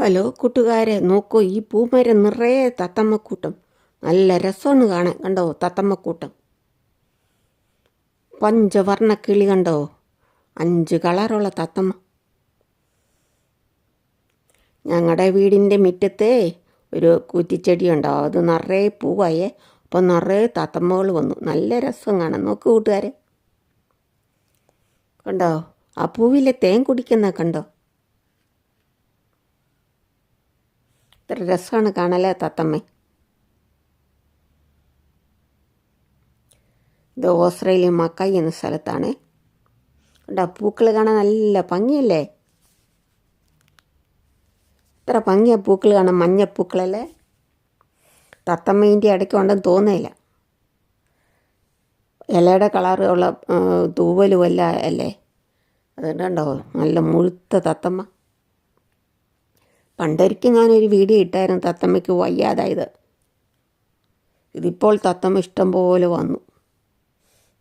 Hello കൂട്ടുകാരെ, നോക്കൂ, ഈ പൂമരം നിറയെ തത്തമ്മക്കൂട്ടം. നല്ല രസമാണ് കാണാൻ. കണ്ടോ തത്തമ്മക്കൂട്ടം? പഞ്ചവർണ്ണ കിളി കണ്ടോ? 5 കളറുള്ള തത്തമ്മ. ഞങ്ങളുടെ വീടിൻ്റെ മുറ്റത്തെ ഒരു കുറ്റിച്ചെടി ഉണ്ടോ, അത് നിറയെ പൂവായേ. അപ്പോൾ നിറയെ തത്തമ്മകൾ വന്നു. നല്ല രസം കാണാൻ. നോക്കൂ കൂട്ടുകാരെ, കണ്ടോ? ആ പൂവിലെ തേൻ കുടിക്കുന്ന കണ്ടോ? ഇത്ര രസമാണ് കാണല്ലേ തത്തമ്മ. ഇത് ഓസ്ട്രേലിയ മക്കായി എന്ന സ്ഥലത്താണ്. കണ്ടോ, പൂക്കൾ കാണാൻ നല്ല ഭംഗിയല്ലേ? ഇത്ര ഭംഗിയാണ് പൂക്കൾ കാണാൻ, മഞ്ഞപ്പൂക്കളല്ലേ? തത്തമ്മേൻ്റെ ഇടയ്ക്ക് ഉണ്ടെന്ന് തോന്നുന്നില്ല. ഇലയുടെ കളറുള്ള തൂവലുമല്ല അല്ലേ? അതുകൊണ്ടുണ്ടോ നല്ല മുഴുത്ത തത്തമ്മ. പണ്ടൊരിക്കൽ ഞാനൊരു വീഡിയോ ഇട്ടായിരുന്നു തത്തമ്മയ്ക്ക് വയ്യാതായത്. ഇതിപ്പോൾ തത്തമ്മ ഇഷ്ടം പോലെ വന്നു.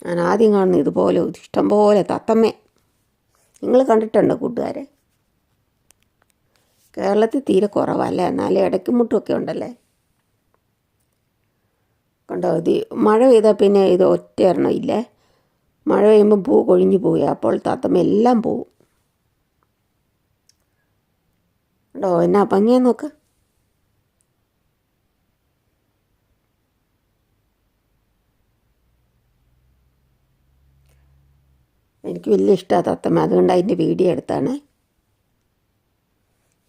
ഞാൻ ആദ്യം കാണുന്നു ഇതുപോലെ ഇഷ്ടം പോലെ തത്തമ്മ. നിങ്ങൾ കണ്ടിട്ടുണ്ടോ കൂട്ടുകാരെ? കേരളത്തിൽ തീരെ കുറവല്ലേ, എന്നാലും ഇടയ്ക്ക് മുട്ടുമൊക്കെ ഉണ്ടല്ലേ. കണ്ടോ, ഇത് മഴ പെയ്താൽ പിന്നെ ഇത് ഒറ്റ എണ്ണം ഇല്ലേ. മഴ പെയ്യുമ്പോൾ പൂ കൊഴിഞ്ഞു പോയി, അപ്പോൾ തത്തമ്മ എല്ലാം പോവും. കണ്ടോ എന്നാ ഭംഗിയാ നോക്ക്. എനിക്ക് വലിയ ഇഷ്ടമാണ് തത്തമ്മ, അതുകൊണ്ട് അതിൻ്റെ വീഡിയോ എടുത്താണ്.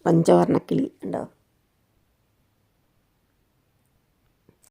പഞ്ചവർണ്ണക്കിളി ഉണ്ടോ?